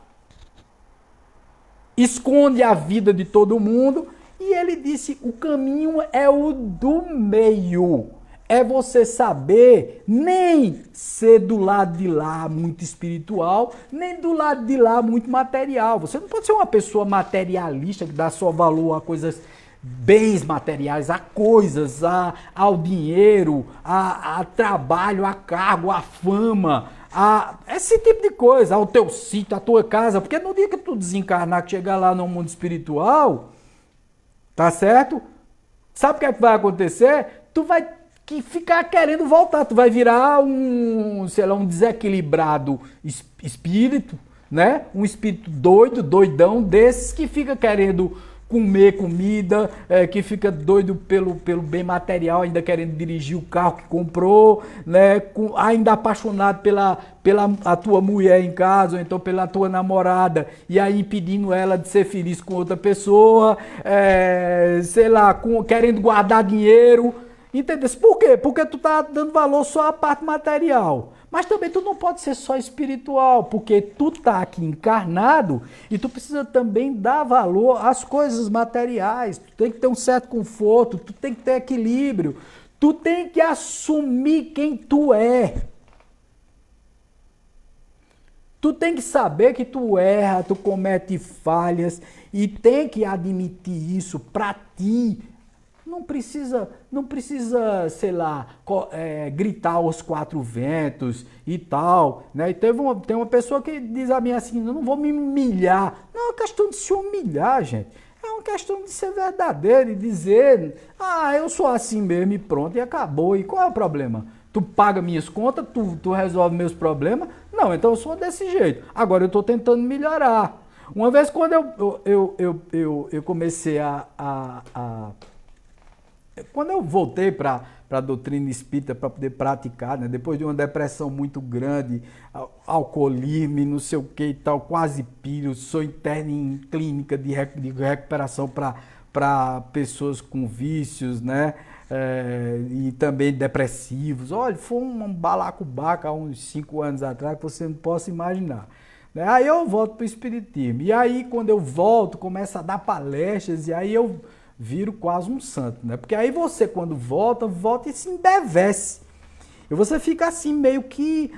Esconde a vida de todo mundo, e ele disse, o caminho é o do meio. É você saber nem ser do lado de lá muito espiritual, nem do lado de lá muito material. Você não pode ser uma pessoa materialista que dá só valor a coisas, bens materiais, a coisas, ao dinheiro, a trabalho, a cargo, a fama, a esse tipo de coisa, ao teu sítio, à tua casa. Porque no dia que tu desencarnar, que chegar lá no mundo espiritual, tá certo? Sabe o que é que vai acontecer? Tu vai que ficar querendo voltar. Tu vai virar sei lá, um desequilibrado espírito, né? Um espírito doido, doidão, desses que fica querendo comer comida, que fica doido pelo bem material, ainda querendo dirigir o carro que comprou, né? Ainda apaixonado pela a tua mulher em casa, ou então pela tua namorada, e aí impedindo ela de ser feliz com outra pessoa, sei lá, querendo guardar dinheiro. Entendeu? Por quê? Porque tu tá dando valor só à parte material. Mas também tu não pode ser só espiritual, porque tu tá aqui encarnado e tu precisa também dar valor às coisas materiais. Tu tem que ter um certo conforto, tu tem que ter equilíbrio, tu tem que assumir quem tu é. Tu tem que saber que tu erra, tu comete falhas e tem que admitir isso pra ti. Não precisa, sei lá, gritar aos quatro ventos e tal, né? E tem uma pessoa que diz a mim assim, eu não vou me humilhar. Não é uma questão de se humilhar, gente. É uma questão de ser verdadeiro e dizer, eu sou assim mesmo e pronto, e acabou. E qual é o problema? Tu paga minhas contas, tu resolve meus problemas? Não, então eu sou desse jeito. Agora eu estou tentando melhorar. Uma vez quando eu comecei quando eu voltei para a doutrina espírita para poder praticar, né, depois de uma depressão muito grande, alcoolismo, não sei o que e tal, quase piro, sou interno em clínica de recuperação para pessoas com vícios, né, e também depressivos. Olha, foi um balacobaco há uns 5 anos atrás que você não possa imaginar. Aí eu volto para o espiritismo. E aí quando eu volto, começo a dar palestras e aí eu viro quase um santo, né? Porque aí você, quando volta e se embevece. E você fica assim, meio que...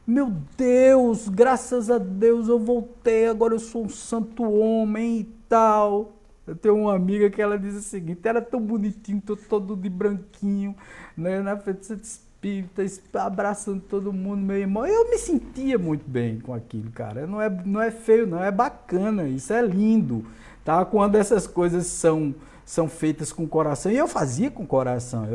Meu Deus, graças a Deus eu voltei, agora eu sou um santo homem e tal. Eu tenho uma amiga que ela diz o seguinte, era tão bonitinho, todo de branquinho, né? Na frente de espírita, abraçando todo mundo, meu irmão. Eu me sentia muito bem com aquilo, cara. Não é feio, não, é bacana, isso é lindo. Tá? Quando essas coisas são feitas com coração, e eu fazia com coração,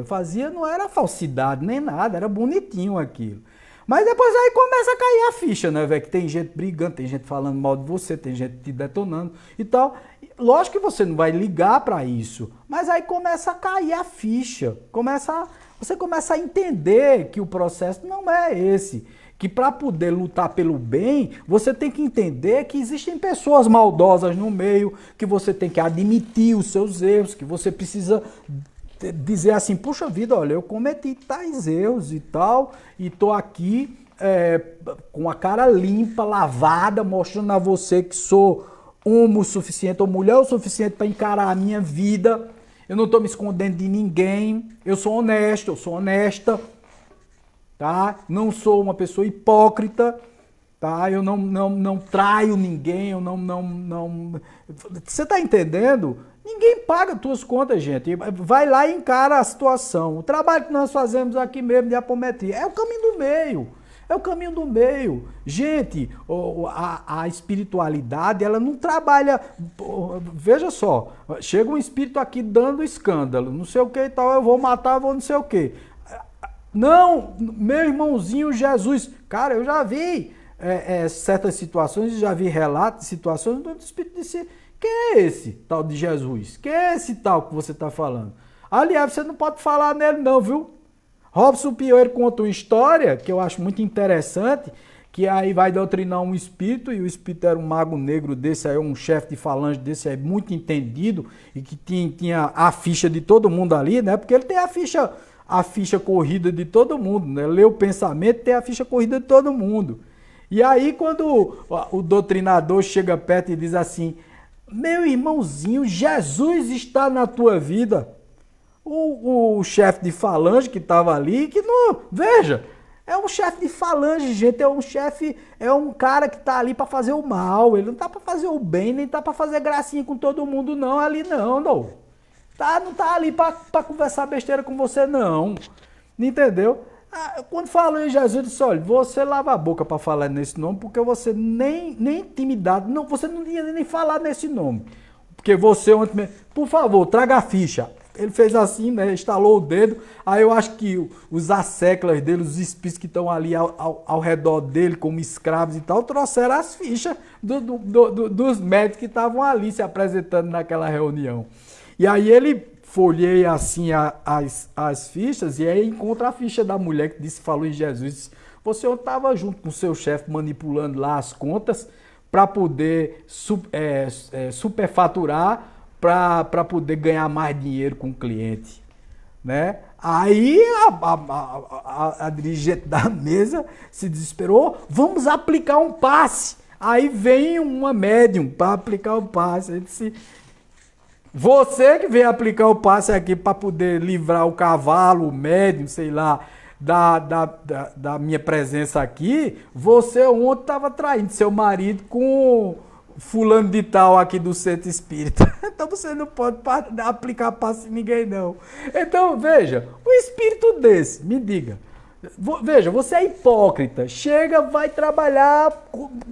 não era falsidade nem nada, era bonitinho aquilo. Mas depois aí começa a cair a ficha, né, velho? Que tem gente brigando, tem gente falando mal de você, tem gente te detonando e tal. Lógico que você não vai ligar para isso, mas aí começa a cair a ficha, você começa a entender que o processo não é esse. Que para poder lutar pelo bem, você tem que entender que existem pessoas maldosas no meio, que você tem que admitir os seus erros, que você precisa dizer assim, puxa vida, olha, eu cometi tais erros e tal, e tô aqui com a cara limpa, lavada, mostrando a você que sou homem o suficiente, ou mulher o suficiente para encarar a minha vida, eu não tô me escondendo de ninguém, eu sou honesto, eu sou honesta, tá? Não sou uma pessoa hipócrita, tá? Eu não traio ninguém, eu não... Você tá entendendo? Ninguém paga tuas contas, gente. Vai lá e encara a situação. O trabalho que nós fazemos aqui mesmo de apometria é o caminho do meio. É o caminho do meio. Gente, a espiritualidade, ela não trabalha... Veja só, chega um espírito aqui dando escândalo, não sei o que e tal, eu vou matar, vou não sei o que. Não, meu irmãozinho Jesus. Cara, eu já vi certas situações, já vi relatos de situações onde o Espírito disse, quem é esse tal de Jesus? Quem é esse tal que você está falando? Aliás, você não pode falar nele não, viu? Robson Pinheiro conta uma história que eu acho muito interessante, que aí vai doutrinar um espírito, e o espírito era um mago negro desse aí, um chefe de falange desse aí, muito entendido, e que tinha a ficha de todo mundo ali, né? Porque ele tem a ficha corrida de todo mundo, né? Lê o pensamento, tem a ficha corrida de todo mundo. E aí quando o doutrinador chega perto e diz assim, meu irmãozinho, Jesus está na tua vida. O chefe de falange que estava ali, que não, veja, é um chefe de falange, gente, é um cara que está ali para fazer o mal, ele não está para fazer o bem, nem está para fazer gracinha com todo mundo não, ali não. Não tá ali para conversar besteira com você não, entendeu? Quando falou em Jesus, eu disse, olha, você lava a boca para falar nesse nome, porque você nem intimidade, não, você não ia nem falar nesse nome. Porque você, por favor, traga a ficha. Ele fez assim, né? Estalou o dedo. Aí eu acho que os asseclas dele, os espíritos que estão ali ao redor dele, como escravos e tal, trouxeram as fichas dos médicos que estavam ali se apresentando naquela reunião. E aí ele folheia assim as fichas e aí encontra a ficha da mulher que disse, falou em Jesus. Você estava junto com o seu chefe manipulando lá as contas para poder superfaturar, para poder ganhar mais dinheiro com o cliente, né? Aí a dirigente da mesa se desesperou, vamos aplicar um passe. Aí vem uma médium para aplicar o passe. Ele disse, você que veio aplicar o passe aqui para poder livrar o cavalo, o médium, sei lá, da minha presença aqui, você ontem estava traindo seu marido com fulano de tal aqui do centro espírita. Então você não pode aplicar passe em ninguém, não. Então, veja, um espírito desse, me diga, veja, você é hipócrita, chega, vai trabalhar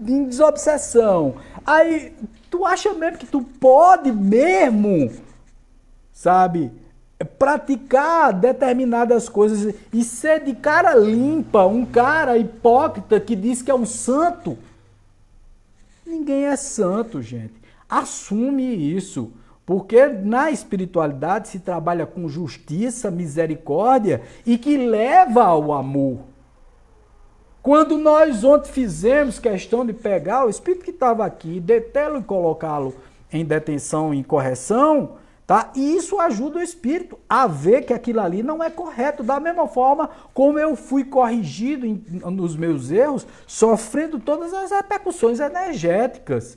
em desobsessão, aí tu acha mesmo que tu pode mesmo, sabe, praticar determinadas coisas e ser de cara limpa, um cara hipócrita que diz que é um santo? Ninguém é santo, gente. Assume isso. Porque na espiritualidade se trabalha com justiça, misericórdia e que leva ao amor. Quando nós ontem fizemos questão de pegar o espírito que estava aqui, detê-lo e colocá-lo em detenção, em correção, tá? E isso ajuda o espírito a ver que aquilo ali não é correto. Da mesma forma como eu fui corrigido nos meus erros, sofrendo todas as repercussões energéticas,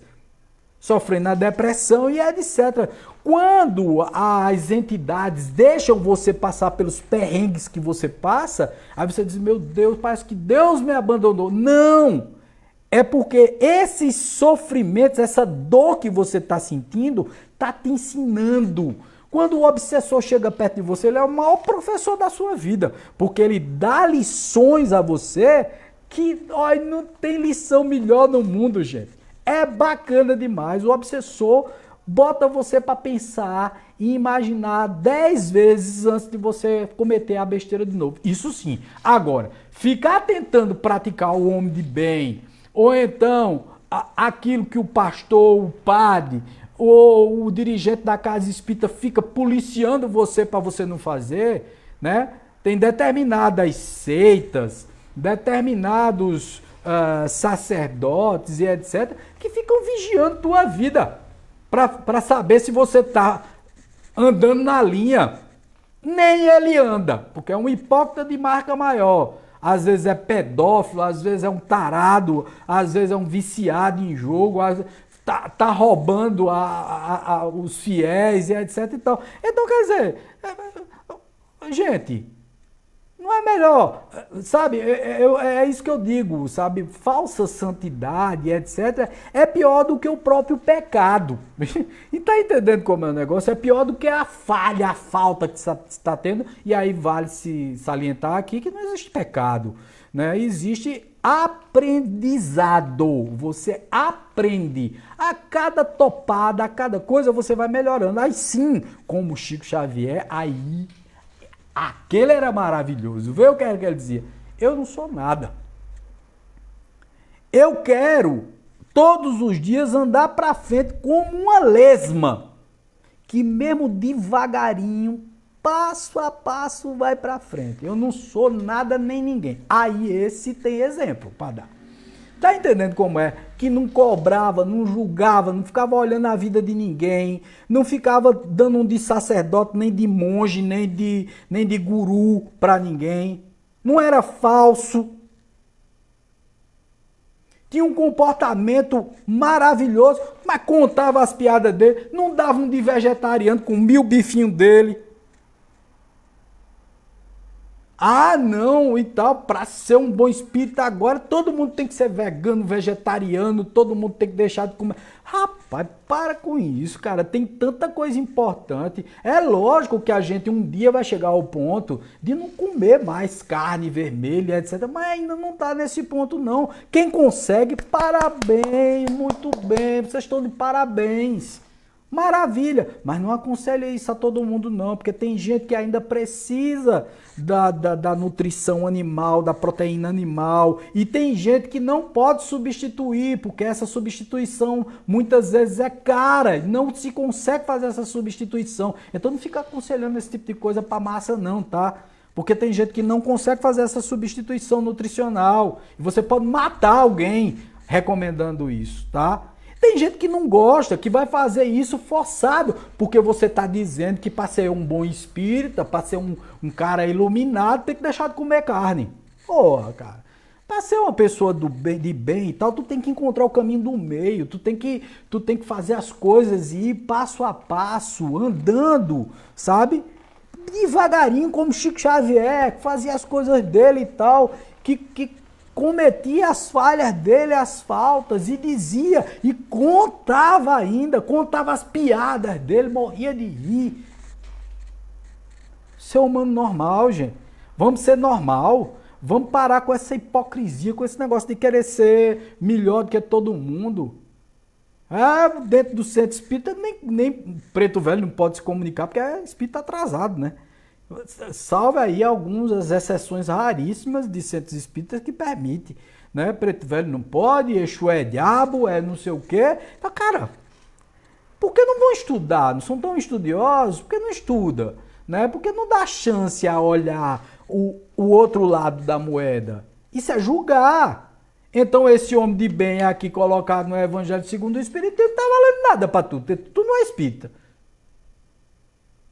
sofrendo a depressão e etc. Quando as entidades deixam você passar pelos perrengues que você passa, aí você diz, meu Deus, parece que Deus me abandonou. Não! É porque esses sofrimentos, essa dor que você está sentindo, está te ensinando. Quando o obsessor chega perto de você, ele é o maior professor da sua vida, porque ele dá lições a você que não tem lição melhor no mundo, gente. É bacana demais. O obsessor bota você para pensar e imaginar 10 vezes antes de você cometer a besteira de novo. Isso sim. Agora, ficar tentando praticar o homem de bem, ou então aquilo que o pastor, o padre, ou o dirigente da casa espírita fica policiando você para você não fazer, né? Tem determinadas seitas, determinados sacerdotes e etc., que ficam vigiando tua vida para saber se você está andando na linha. Nem ele anda, porque é um hipócrita de marca maior. Às vezes é pedófilo, às vezes é um tarado, às vezes é um viciado em jogo, tá roubando os fiéis e etc. Então, quer dizer, gente, não é melhor, sabe? É isso que eu digo, sabe? Falsa santidade, etc. é pior do que o próprio pecado. E tá entendendo como é o negócio? É pior do que a falha, a falta que você está tendo. E aí vale se salientar aqui que não existe pecado, né? Existe aprendizado. Você aprende. A cada topada, a cada coisa você vai melhorando. Aí sim, como Chico Xavier, aí... aquele era maravilhoso. Vê o que ele dizia? Eu não sou nada. Eu quero todos os dias andar para frente como uma lesma, que mesmo devagarinho, passo a passo, vai para frente. Eu não sou nada nem ninguém. Aí esse tem exemplo para dar. Tá entendendo como é? Que não cobrava, não julgava, não ficava olhando a vida de ninguém, não ficava dando um de sacerdote, nem de monge, nem de guru para ninguém. Não era falso. Tinha um comportamento maravilhoso, mas contava as piadas dele, não dava um de vegetariano com 1000 bifinhos dele. Ah, não, e tal, para ser um bom espírito agora, todo mundo tem que ser vegano, vegetariano, todo mundo tem que deixar de comer. Rapaz, para com isso, cara, tem tanta coisa importante. É lógico que a gente um dia vai chegar ao ponto de não comer mais carne vermelha, etc. Mas ainda não tá nesse ponto, não. Quem consegue, parabéns, muito bem, vocês estão de parabéns. Maravilha, mas não aconselho isso a todo mundo não, porque tem gente que ainda precisa da nutrição animal, da proteína animal, e tem gente que não pode substituir, porque essa substituição muitas vezes é cara, não se consegue fazer essa substituição. Então não fica aconselhando esse tipo de coisa para massa não, tá? Porque tem gente que não consegue fazer essa substituição nutricional, e você pode matar alguém recomendando isso, tá? Tem gente que não gosta, que vai fazer isso forçado, porque você está dizendo que para ser um bom espírita, para ser um cara iluminado, tem que deixar de comer carne. Porra, cara. Para ser uma pessoa de bem e tal, tu tem que encontrar o caminho do meio, tu tem que fazer as coisas e ir passo a passo, andando, sabe? Devagarinho, como Chico Xavier, que fazia as coisas dele e tal, que cometia as falhas dele, as faltas, e dizia, e contava ainda, contava as piadas dele, morria de rir. Ser humano normal, gente. Vamos ser normal. Vamos parar com essa hipocrisia, com esse negócio de querer ser melhor do que todo mundo. Dentro do centro espírita, nem preto velho não pode se comunicar, porque é espírita atrasado, né? Salve aí algumas exceções raríssimas de centros espíritas que permite, né? Preto velho não pode, Exu é diabo, é não sei o quê. Então, cara, por que não vão estudar? Não são tão estudiosos? Por que não estuda? Né? Por que não dá chance a olhar o outro lado da moeda? Isso é julgar. Então esse homem de bem aqui colocado no Evangelho segundo o Espírito, ele não tá valendo nada para tu. Tu não é espírita.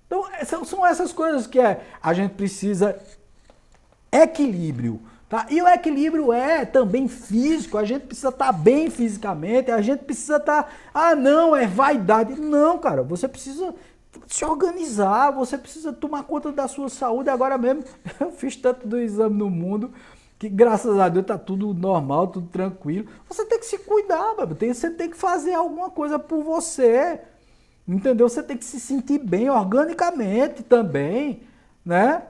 Então, são essas coisas que a gente precisa equilíbrio, tá? E o equilíbrio é também físico, a gente precisa estar bem fisicamente, a gente precisa estar, não, é vaidade. Não, cara, você precisa se organizar, você precisa tomar conta da sua saúde. Agora mesmo, eu fiz tanto do exame no mundo, que graças a Deus tá tudo normal, tudo tranquilo. Você tem que se cuidar, você tem que fazer alguma coisa por você. Entendeu? Você tem que se sentir bem organicamente também, né?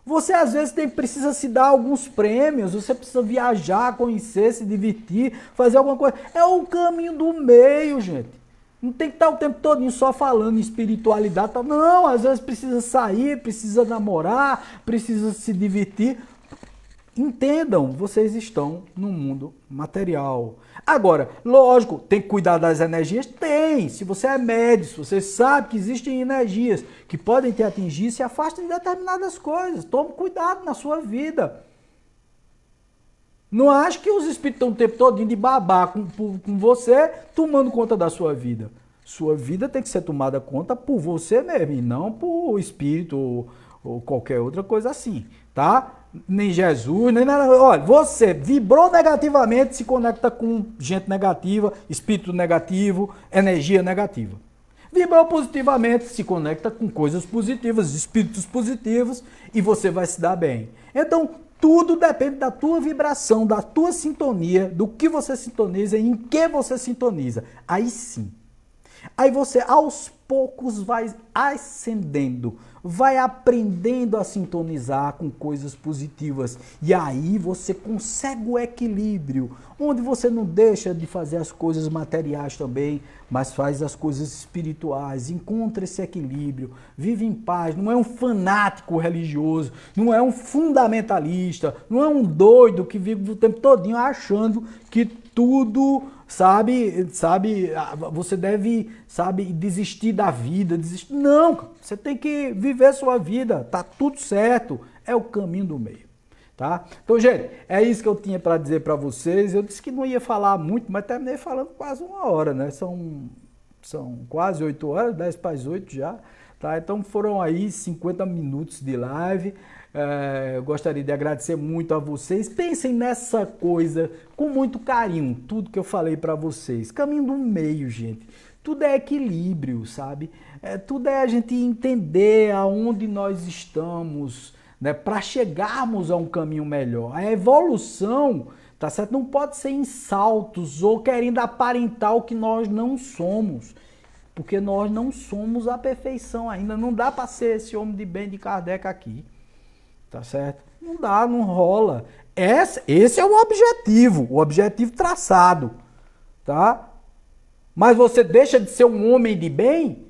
Você às vezes precisa se dar alguns prêmios, você precisa viajar, conhecer, se divertir, fazer alguma coisa. É o caminho do meio, gente. Não tem que estar o tempo todo só falando em espiritualidade. Não, às vezes precisa sair, precisa namorar, precisa se divertir. Entendam, vocês estão no mundo material. Agora, lógico, tem que cuidar das energias? Tem. Se você é médico, se você sabe que existem energias que podem te atingir, se afaste de determinadas coisas. Tome cuidado na sua vida. Não ache que os espíritos estão o tempo todo de babá com você, tomando conta da sua vida. Sua vida tem que ser tomada conta por você mesmo, e não por espírito ou qualquer outra coisa assim, tá? Nem Jesus, nem nada. Olha, você vibrou negativamente, se conecta com gente negativa, espírito negativo, energia negativa. Vibrou positivamente, se conecta com coisas positivas, espíritos positivos, e você vai se dar bem. Então, tudo depende da tua vibração, da tua sintonia, do que você sintoniza e em que você sintoniza. Aí sim. Aí você, aos poucos, vai ascendendo, vai aprendendo a sintonizar com coisas positivas. E aí você consegue o equilíbrio, onde você não deixa de fazer as coisas materiais também, mas faz as coisas espirituais. Encontra esse equilíbrio, vive em paz. Não é um fanático religioso, não é um fundamentalista, não é um doido que vive o tempo todinho achando que tudo... Sabe, você deve, desistir da vida, desistir. Não, você tem que viver a sua vida, tá tudo certo, é o caminho do meio, tá? Então, gente, é isso que eu tinha para dizer para vocês. Eu disse que não ia falar muito, mas terminei falando quase 1 hora, né? São quase 8 horas, 10 para as 8 já, tá? Então foram aí 50 minutos de live. Eu gostaria de agradecer muito a vocês. Pensem nessa coisa com muito carinho, tudo que eu falei para vocês. Caminho do meio, gente. Tudo é equilíbrio, sabe? Tudo é a gente entender aonde nós estamos, né, para chegarmos a um caminho melhor. A evolução, tá certo? Não pode ser em saltos ou querendo aparentar o que nós não somos. Porque nós não somos a perfeição ainda. Não dá para ser esse homem de bem de Kardec aqui. Tá certo? Não dá, não rola. Esse é o objetivo traçado, tá? Mas você deixa de ser um homem de bem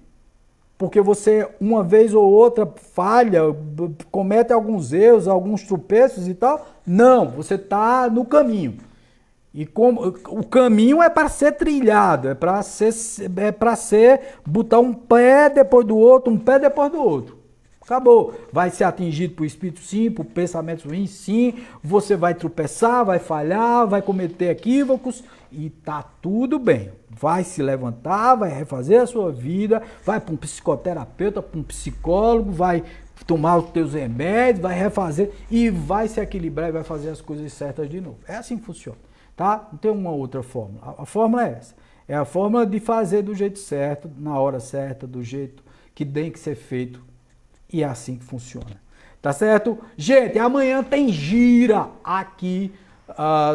porque você, uma vez ou outra, falha, comete alguns erros, alguns tropeços e tal. Não, você está no caminho. E como o caminho é para ser trilhado, é para ser botar um pé depois do outro, um pé depois do outro. Acabou. Vai ser atingido por espírito sim, por pensamentos ruins sim, você vai tropeçar, vai falhar, vai cometer equívocos e tá tudo bem. Vai se levantar, vai refazer a sua vida, vai para um psicoterapeuta, para um psicólogo, vai tomar os teus remédios, vai refazer e vai se equilibrar e vai fazer as coisas certas de novo. É assim que funciona, tá? Não tem uma outra fórmula. A fórmula é essa. É a fórmula de fazer do jeito certo, na hora certa, do jeito que tem que ser feito. E é assim que funciona. Tá certo? Gente, amanhã tem gira aqui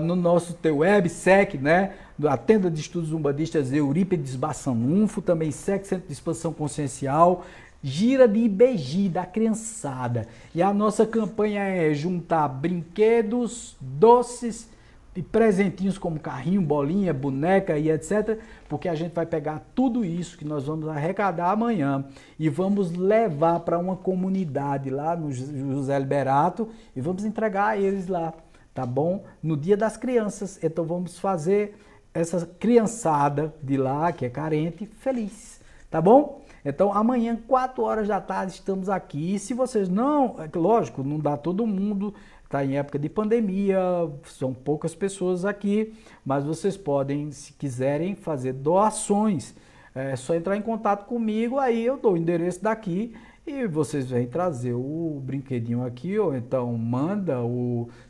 no nosso teu websec, né? A tenda de estudos umbandistas Eurípides Bassanunfo, também SEC, Centro de Expansão Consciencial, gira de IBG, da criançada. E a nossa campanha é juntar brinquedos, doces e presentinhos como carrinho, bolinha, boneca e etc. Porque a gente vai pegar tudo isso que nós vamos arrecadar amanhã e vamos levar para uma comunidade lá no José Liberato e vamos entregar a eles lá, tá bom? No Dia das Crianças. Então vamos fazer essa criançada de lá, que é carente, feliz, tá bom? Então amanhã, 4 horas da tarde, estamos aqui. E se vocês não, lógico, não dá todo mundo, está em época de pandemia, são poucas pessoas aqui, mas vocês podem, se quiserem, fazer doações. É só entrar em contato comigo, aí eu dou o endereço daqui e vocês vêm trazer o brinquedinho aqui, ou então manda,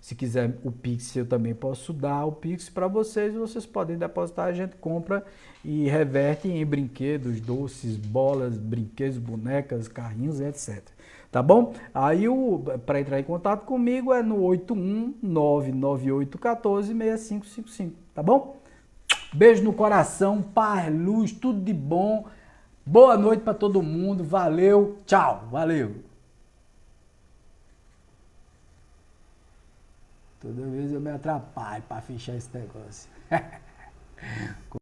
se quiser o Pix, eu também posso dar o Pix para vocês, vocês podem depositar, a gente compra e reverte em brinquedos, doces, bolas, brinquedos, bonecas, carrinhos, etc. Tá bom? Aí para entrar em contato comigo é no 81998146555, tá bom? Beijo no coração, paz, luz, tudo de bom. Boa noite para todo mundo. Valeu, tchau, valeu. Toda vez eu me atrapalho para fechar esse negócio.